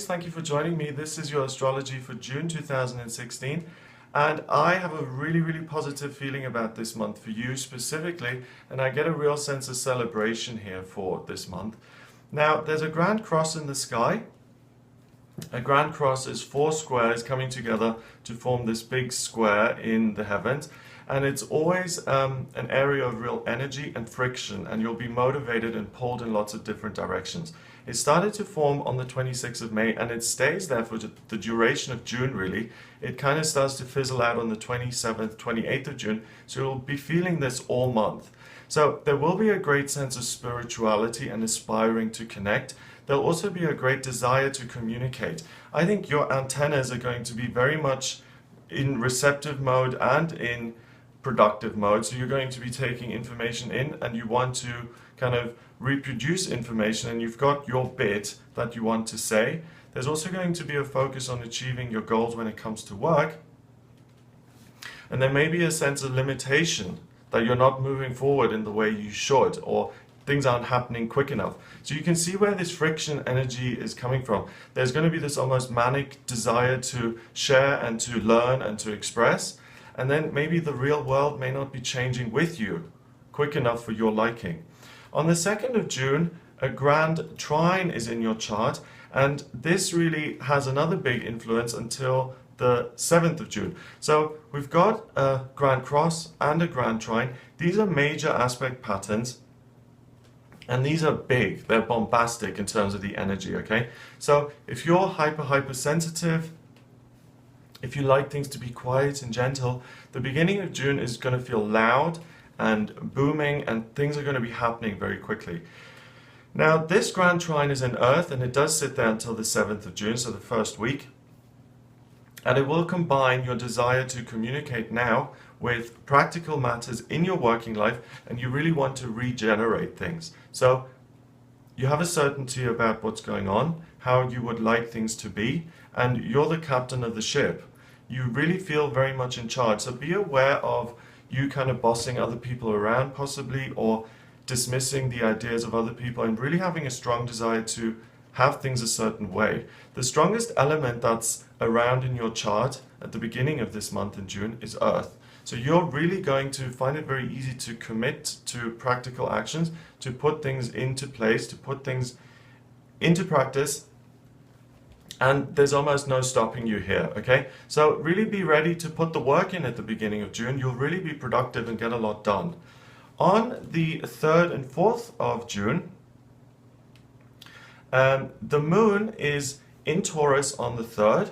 Aries, thank you for joining me. This is your astrology for June 2016, and I have a really positive feeling about this month for you specifically, and I get a real sense of celebration here for this month. Now, there's a grand cross in the sky. A grand cross is four squares coming together to form this big square in the heavens, and it's always an area of real energy and friction, and you'll be motivated and pulled in lots of different directions. It started to form on the 26th of May, and it stays there for the duration of June, really. It kind of starts to fizzle out on the 27th, 28th of June, so you'll be feeling this all month. So there will be a great sense of spirituality and aspiring to connect. There'll also be a great desire to communicate. I think your antennas are going to be very much in receptive mode and in productive mode. So you're going to be taking information in, and you want to kind of reproduce information, and you've got your bit that you want to say. There's also going to be a focus on achieving your goals when it comes to work. And there may be a sense of limitation that you're not moving forward in the way you should, or things aren't happening quick enough. So you can see where this friction energy is coming from. There's going to be this almost manic desire to share and to learn and to express. And then maybe the real world may not be changing with you quick enough for your liking. On the 2nd of June, a grand trine is in your chart, and this really has another big influence until the 7th of June. So we've got a grand cross and a grand trine. These are major aspect patterns, and these are big. They're bombastic in terms of the energy, okay? So if you're hypersensitive, if you like things to be quiet and gentle, the beginning of June is going to feel loud and booming, and things are going to be happening very quickly. Now, this grand trine is in Earth, and it does sit there until the 7th of June, so the first week. And it will combine your desire to communicate now with practical matters in your working life, and you really want to regenerate things. So you have a certainty about what's going on, how you would like things to be, and you're the captain of the ship. You really feel very much in charge. So be aware of you kind of bossing other people around possibly, or dismissing the ideas of other people, and really having a strong desire to have things a certain way. The strongest element that's around in your chart at the beginning of this month in June is Earth. So you're really going to find it very easy to commit to practical actions, to put things into place, to put things into practice, and there's almost no stopping you here, okay? So really be ready to put the work in at the beginning of June. You'll really be productive and get a lot done. On the 3rd and 4th of June, the moon is in Taurus on the 3rd,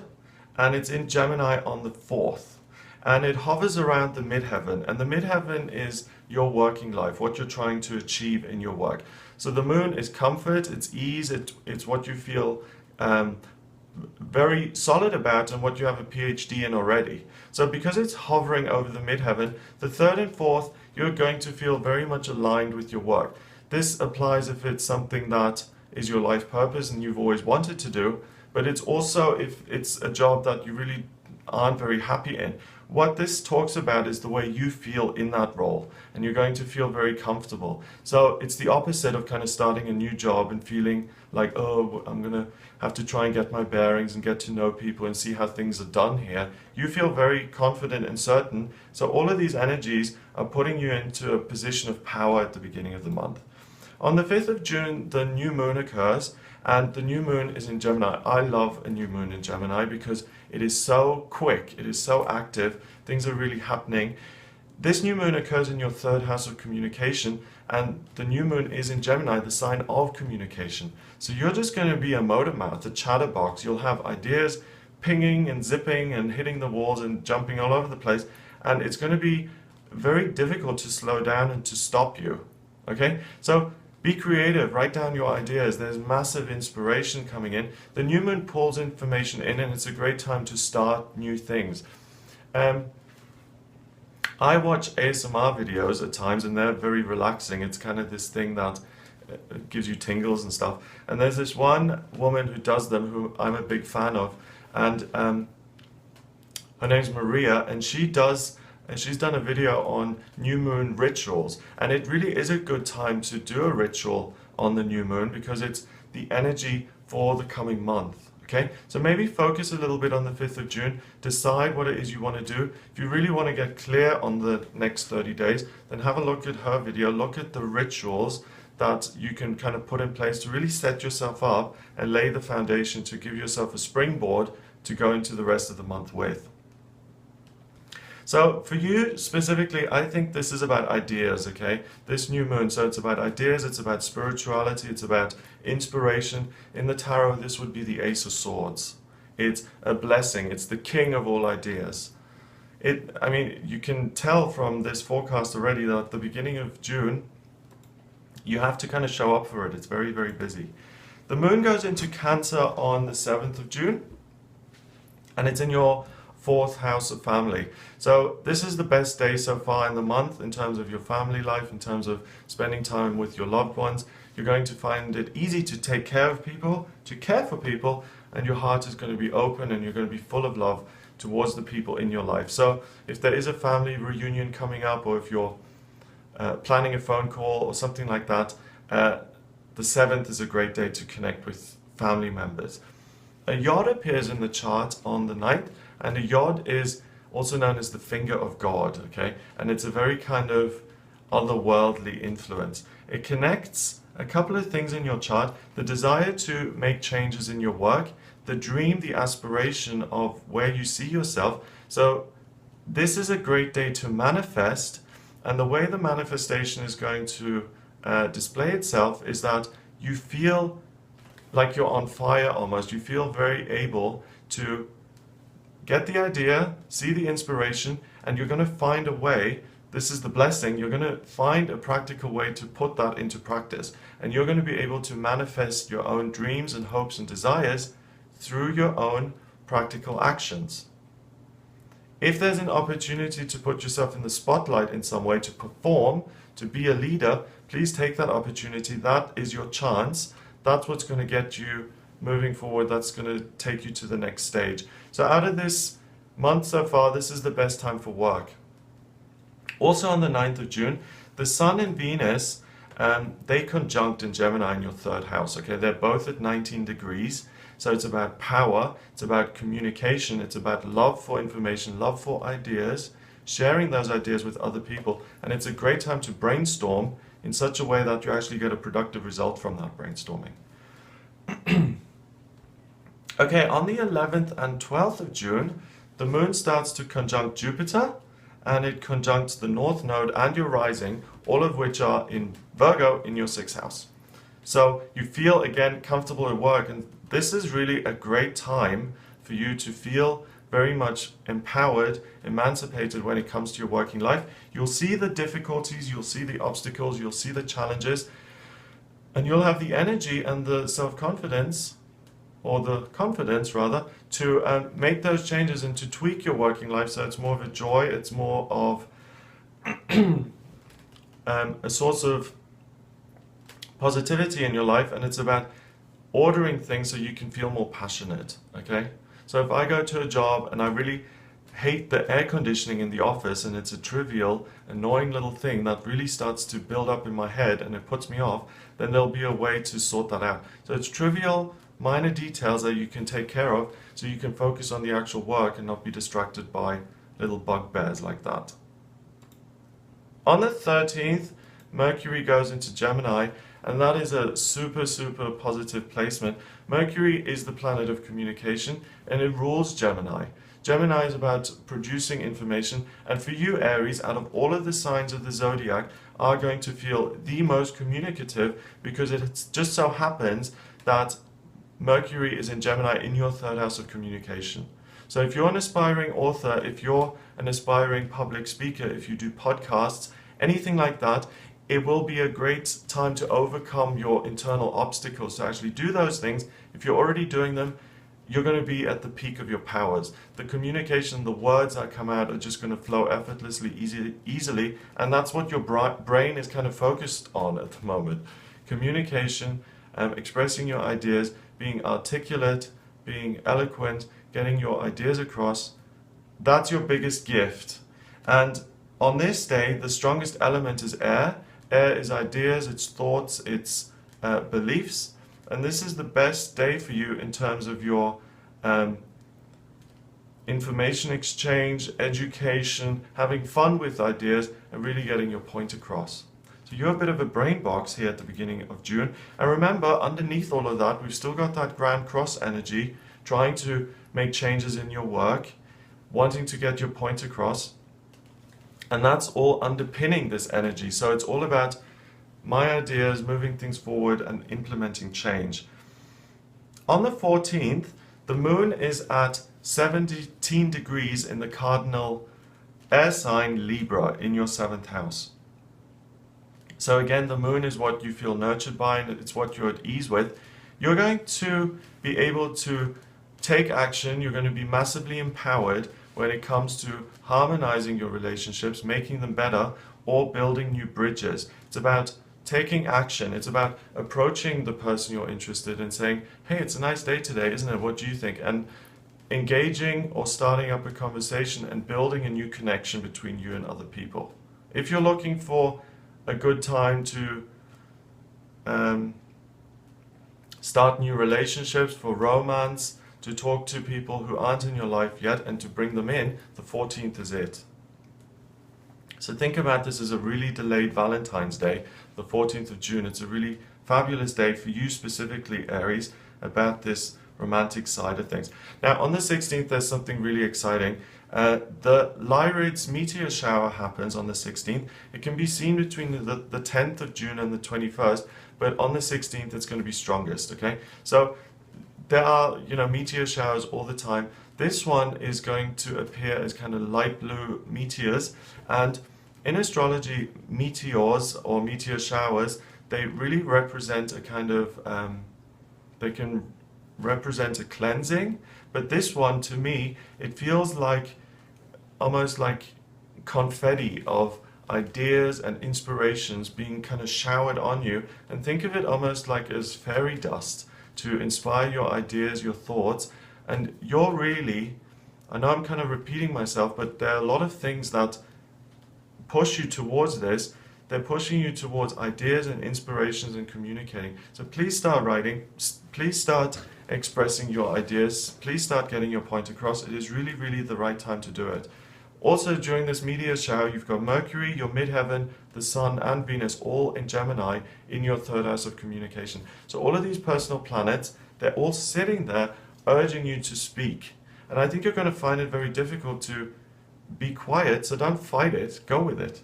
and it's in Gemini on the 4th. And it hovers around the midheaven, and the midheaven is your working life, what you're trying to achieve in your work. So the moon is comfort, it's ease, it's what you feel very solid about and what you have a PhD in already. So because it's hovering over the midheaven, the 3rd and 4th, you're going to feel very much aligned with your work. This applies if it's something that is your life purpose and you've always wanted to do, but it's also if it's a job that you really aren't very happy in. What this talks about is the way you feel in that role, and you're going to feel very comfortable. So it's the opposite of kind of starting a new job and feeling like, oh, I'm going to have to try and get my bearings and get to know people and see how things are done here. You feel very confident and certain. So all of these energies are putting you into a position of power at the beginning of the month. On the 5th of June, the new moon occurs, and the new moon is in Gemini. I love a new moon in Gemini because it is so quick, it is so active, things are really happening. This new moon occurs in your 3rd house of communication, and the new moon is in Gemini, the sign of communication. So you're just going to be a motor mouth, a chatterbox. You'll have ideas pinging and zipping and hitting the walls and jumping all over the place, and it's going to be very difficult to slow down and to stop you. Okay? So be creative, write down your ideas. There's massive inspiration coming in. The new moon pulls information in, and it's a great time to start new things. I watch ASMR videos at times, and they're very relaxing. It's kind of this thing that gives you tingles and stuff. And there's this one woman who does them who I'm a big fan of, and her name's Maria, and she's done a video on new moon rituals, and it really is a good time to do a ritual on the new moon because it's the energy for the coming month. Okay, so maybe focus a little bit on the 5th of June, decide what it is you want to do. If you really want to get clear on the next 30 days, then have a look at her video, look at the rituals that you can kind of put in place to really set yourself up and lay the foundation to give yourself a springboard to go into the rest of the month with. So for you specifically, I think this is about ideas, okay? This new moon, so it's about ideas, it's about spirituality, it's about inspiration. In the tarot, this would be the Ace of Swords. It's a blessing, it's the king of all ideas. I mean, you can tell from this forecast already that at the beginning of June, you have to kind of show up for it. It's very, very busy. The moon goes into Cancer on the 7th of June, and it's in your 4th house of family. So this is the best day so far in the month in terms of your family life, in terms of spending time with your loved ones. You're going to find it easy to take care of people, to care for people, and your heart is going to be open and you're going to be full of love towards the people in your life. So if there is a family reunion coming up, or if you're planning a phone call or something like that, the 7th is a great day to connect with family members. A yod appears in the chart on the 9th, and a yod is also known as the finger of God, okay? And it's a very kind of otherworldly influence. It connects a couple of things in your chart: the desire to make changes in your work, the dream, the aspiration of where you see yourself. So this is a great day to manifest, and the way the manifestation is going to display itself is that you feel like you're on fire almost. You feel very able to get the idea, see the inspiration, and you're going to find a way. This is the blessing. You're going to find a practical way to put that into practice. And you're going to be able to manifest your own dreams and hopes and desires through your own practical actions. If there's an opportunity to put yourself in the spotlight in some way, to perform, to be a leader, please take that opportunity. That is your chance. That's what's going to get you moving forward. That's going to take you to the next stage. So out of this month so far, this is the best time for work. Also on the 9th of June, the Sun and Venus, they conjunct in Gemini in your 3rd house. Okay, they're both at 19 degrees. So it's about power, it's about communication, it's about love for information, love for ideas, sharing those ideas with other people. And it's a great time to brainstorm in such a way that you actually get a productive result from that brainstorming. Okay, on the 11th and 12th of June, the moon starts to conjunct Jupiter, and it conjuncts the North Node and your rising, all of which are in Virgo in your 6th house. So you feel, again, comfortable at work, and this is really a great time for you to feel very much empowered, emancipated when it comes to your working life. You'll see the difficulties, you'll see the obstacles, you'll see the challenges, and you'll have the energy and the self-confidence, or the confidence rather, to make those changes and to tweak your working life so it's more of a joy, it's more of a source of positivity in your life, and it's about ordering things so you can feel more passionate, okay? So if I go to a job and I really hate the air conditioning in the office, and it's a trivial, annoying little thing that really starts to build up in my head and it puts me off, then there'll be a way to sort that out. So it's trivial, minor details that you can take care of so you can focus on the actual work and not be distracted by little bugbears like that. On the 13th, Mercury goes into Gemini, and that is a super, super positive placement. Mercury is the planet of communication, and it rules Gemini. Gemini is about producing information, and for you, Aries, out of all of the signs of the zodiac, are going to feel the most communicative, because it just so happens that Mercury is in Gemini in your 3rd house of communication. So if you're an aspiring author, if you're an aspiring public speaker, if you do podcasts, anything like that, it will be a great time to overcome your internal obstacles, to actually do those things. If you're already doing them, you're going to be at the peak of your powers. The communication, the words that come out are just going to flow effortlessly, easily, and that's what your brain is kind of focused on at the moment. Communication, expressing your ideas, being articulate, being eloquent, getting your ideas across. That's your biggest gift. And on this day, the strongest element is air. Air is ideas, it's thoughts, it's beliefs. And this is the best day for you in terms of your information exchange, education, having fun with ideas, and really getting your point across. So you're a bit of a brain box here at the beginning of June. And remember, underneath all of that, we've still got that Grand Cross energy, trying to make changes in your work, wanting to get your point across. And that's all underpinning this energy. So it's all about my ideas, moving things forward and implementing change. On the 14th, the moon is at 17 degrees in the cardinal air sign Libra in your 7th house. So again, the moon is what you feel nurtured by, and it's what you're at ease with. You're going to be able to take action. You're going to be massively empowered when it comes to harmonizing your relationships, making them better, or building new bridges. It's about taking action. It's about approaching the person you're interested in, saying, hey, it's a nice day today, isn't it? What do you think? And engaging or starting up a conversation and building a new connection between you and other people. If you're looking for a good time to start new relationships, for romance, to talk to people who aren't in your life yet and to bring them in, the 14th is it. So think about this as a really delayed Valentine's Day, the 14th of June. It's a really fabulous day for you specifically, Aries, about this romantic side of things. Now, on the 16th, there's something really exciting. The Lyrids meteor shower happens on the 16th. It can be seen between the 10th of June and the 21st, but on the 16th, it's going to be strongest, okay? So there are, meteor showers all the time. This one is going to appear as kind of light blue meteors, and in astrology, meteors or meteor showers, they really represent a kind of, they can represent a cleansing, but this one, to me, it feels like almost like confetti of ideas and inspirations being kind of showered on you, and think of it almost like as fairy dust to inspire your ideas, your thoughts. And you're really, I know I'm kind of repeating myself, but there are a lot of things that push you towards this. They're pushing you towards ideas and inspirations and communicating. So please start writing, please start expressing your ideas, please start getting your point across. It is really, really the right time to do it. Also, during this meteor shower, you've got Mercury, your midheaven, the Sun, and Venus all in Gemini in your 3rd house of communication. So all of these personal planets, they're all sitting there urging you to speak. And I think you're going to find it very difficult to be quiet, so don't fight it, go with it.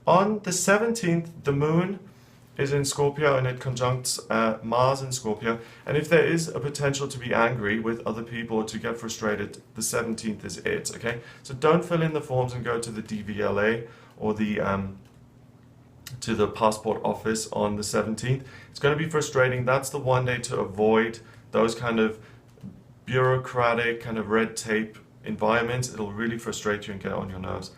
On the 17th, the moon is in Scorpio and it conjuncts Mars in Scorpio. And if there is a potential to be angry with other people or to get frustrated, the 17th is it, okay? So don't fill in the forms and go to the DVLA or to the passport office on the 17th. It's going to be frustrating. That's the one day to avoid those kind of bureaucratic, kind of red tape environments. It'll really frustrate you and get on your nerves.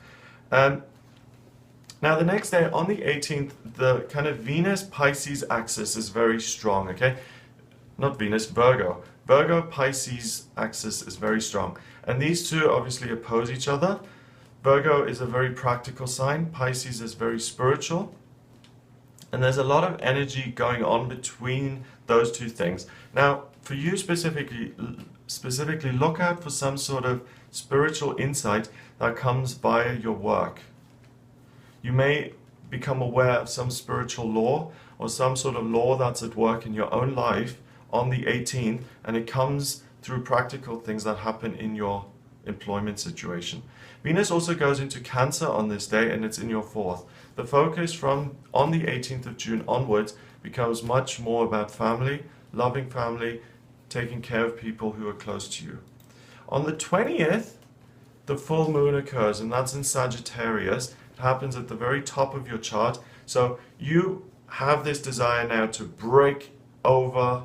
Now the next day, on the 18th, the kind of Venus-Pisces axis is very strong, okay? Not Venus, Virgo. Virgo-Pisces axis is very strong. And these two obviously oppose each other. Virgo is a very practical sign. Pisces is very spiritual. And there's a lot of energy going on between those two things. Now, for you specifically, look out for some sort of spiritual insight that comes via your work. You may become aware of some spiritual law or some sort of law that's at work in your own life on the 18th, and it comes through practical things that happen in your employment situation. Venus also goes into Cancer on this day, and it's in your 4th. The focus from on the 18th of June onwards becomes much more about family, loving family, taking care of people who are close to you. On the 20th, the full moon occurs, and that's in Sagittarius. Happens at the very top of your chart. So you have this desire now to break over,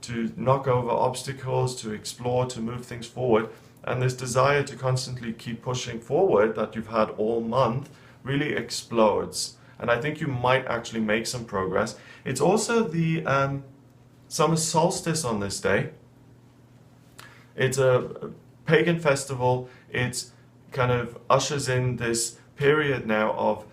to knock over obstacles, to explore, to move things forward. And this desire to constantly keep pushing forward that you've had all month really explodes. And I think you might actually make some progress. It's also the summer solstice on this day. It's a pagan festival. It kind of ushers in this period now of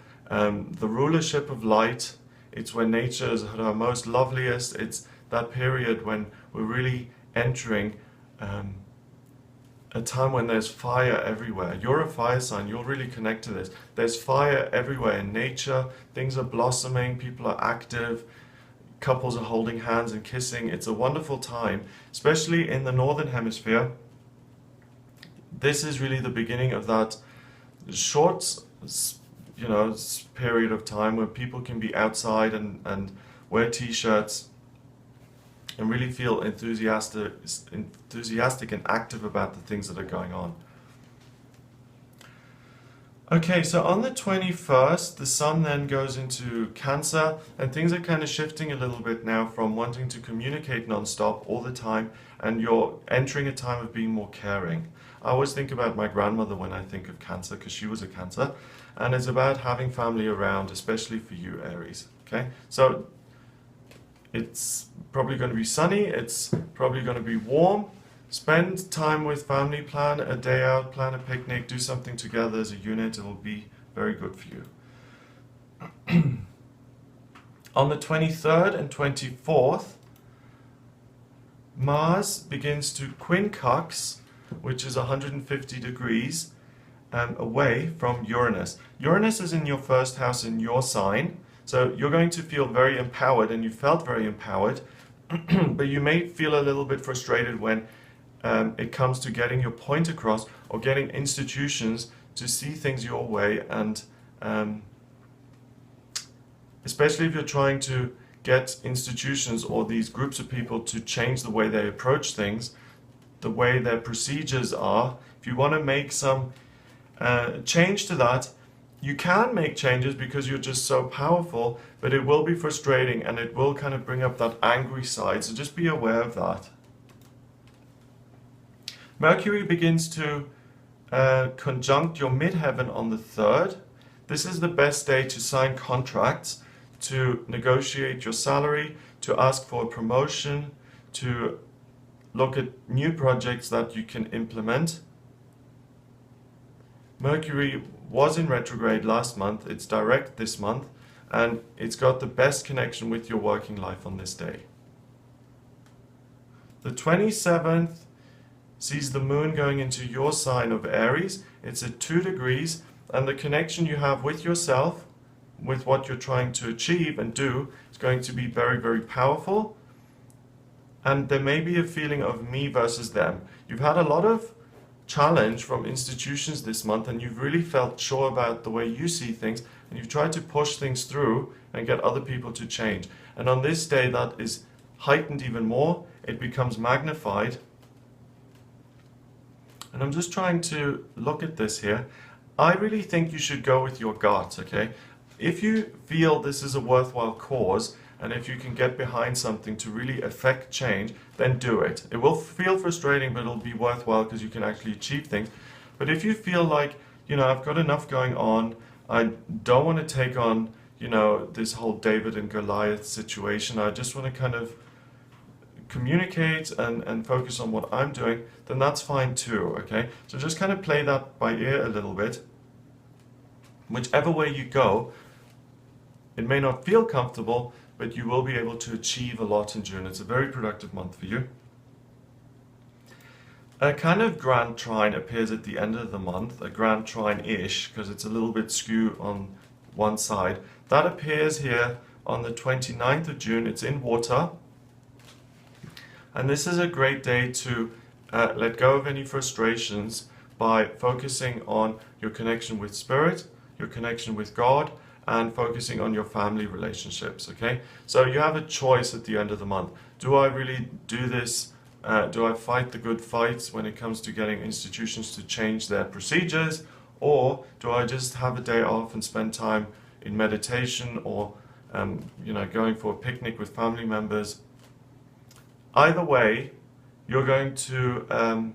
the rulership of light. It's when nature is at her most loveliest. It's that period when we're really entering a time when there's fire everywhere. You're a fire sign, you'll really connect to this. There's fire everywhere in nature, things are blossoming, people are active, couples are holding hands and kissing. It's a wonderful time, especially in the northern hemisphere. This is really the beginning of that short, period of time where people can be outside and wear t-shirts and really feel enthusiastic and active about the things that are going on. Okay, so on the 21st, the Sun then goes into Cancer, and things are kind of shifting a little bit now from wanting to communicate non-stop all the time, and you're entering a time of being more caring. I always think about my grandmother when I think of Cancer, because she was a Cancer, and it's about having family around, especially for you, Aries. Okay, so it's probably going to be sunny, it's probably going to be warm. Spend time with family, plan a day out, plan a picnic, do something together as a unit. It'll be very good for you. On the 23rd and 24th, Mars begins to quincunx, which is 150 degrees away from Uranus. Uranus is in your first house in your sign, so you're going to feel very empowered, and you felt very empowered, but you may feel a little bit frustrated when it comes to getting your point across or getting institutions to see things your way, and especially if you're trying to get institutions or these groups of people to change the way they approach things, the way their procedures are. If you want to make some change to that, you can make changes because you're just so powerful, but it will be frustrating and it will kind of bring up that angry side, so just be aware of that. Mercury begins to conjunct your midheaven on the 3rd. This is the best day to sign contracts, to negotiate your salary, to ask for a promotion, to look at new projects that you can implement. Mercury was in retrograde last month, it's direct this month, and it's got the best connection with your working life on this day. The 27th sees the moon going into your sign of Aries. It's at 2 degrees, and the connection you have with yourself, with what you're trying to achieve and do, is going to be very, very powerful. And there may be a feeling of me versus them. You've had a lot of challenge from institutions this month, and you've really felt sure about the way you see things, and you've tried to push things through and get other people to change. And on this day, that is heightened even more. It becomes magnified. And I'm just trying to look at this here. I really think you should go with your gut, okay? If you feel this is a worthwhile cause, and if you can get behind something to really affect change, then do it. It will feel frustrating, but it'll be worthwhile because you can actually achieve things. But if you feel like, I've got enough going on, I don't want to take on, this whole David and Goliath situation, I just want to kind of communicate and focus on what I'm doing, then that's fine too, okay? So just kind of play that by ear a little bit. Whichever way you go, it may not feel comfortable, but you will be able to achieve a lot in June. It's a very productive month for you. A kind of grand trine appears at the end of the month, a grand trine-ish, because it's a little bit skew on one side. That appears here on the 29th of June. It's in water. And this is a great day to let go of any frustrations by focusing on your connection with Spirit, your connection with God, and focusing on your family relationships, okay? So you have a choice at the end of the month. Do I really do this? Do I fight the good fights when it comes to getting institutions to change their procedures? Or do I just have a day off and spend time in meditation or, going for a picnic with family members? Either way, you're going to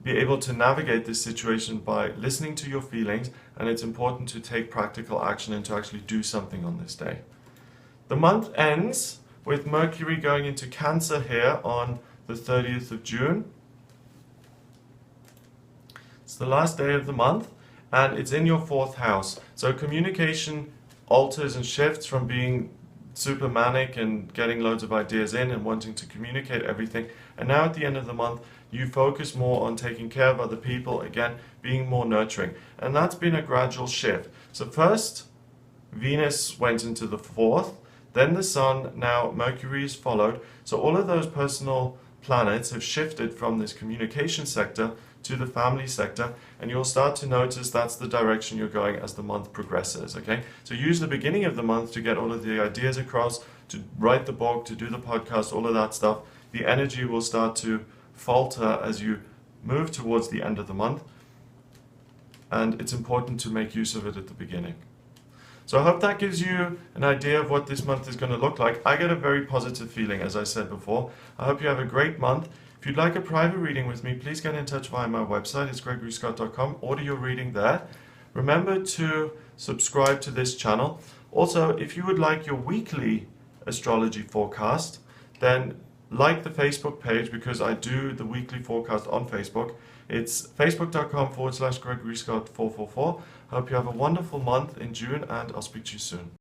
be able to navigate this situation by listening to your feelings, and it's important to take practical action and to actually do something on this day. The month ends with Mercury going into Cancer here on the 30th of June. It's the last day of the month, and it's in your 4th house. So communication alters and shifts from being super manic and getting loads of ideas in and wanting to communicate everything. And now at the end of the month, you focus more on taking care of other people, again, being more nurturing. And that's been a gradual shift. So first, Venus went into the 4th, then the Sun, now Mercury is followed. So all of those personal planets have shifted from this communication sector to the family sector, and you'll start to notice that's the direction you're going as the month progresses, okay? So use the beginning of the month to get all of the ideas across, to write the book, to do the podcast, all of that stuff. The energy will start to falter as you move towards the end of the month, and it's important to make use of it at the beginning. So I hope that gives you an idea of what this month is going to look like. I get a very positive feeling, as I said before. I hope you have a great month. If you'd like a private reading with me, please get in touch via my website. It's gregoryscott.com. Order your reading there. Remember to subscribe to this channel. Also, if you would like your weekly astrology forecast, then like the Facebook page, because I do the weekly forecast on Facebook. It's facebook.com/GregoryScott444. I hope you have a wonderful month in June, and I'll speak to you soon.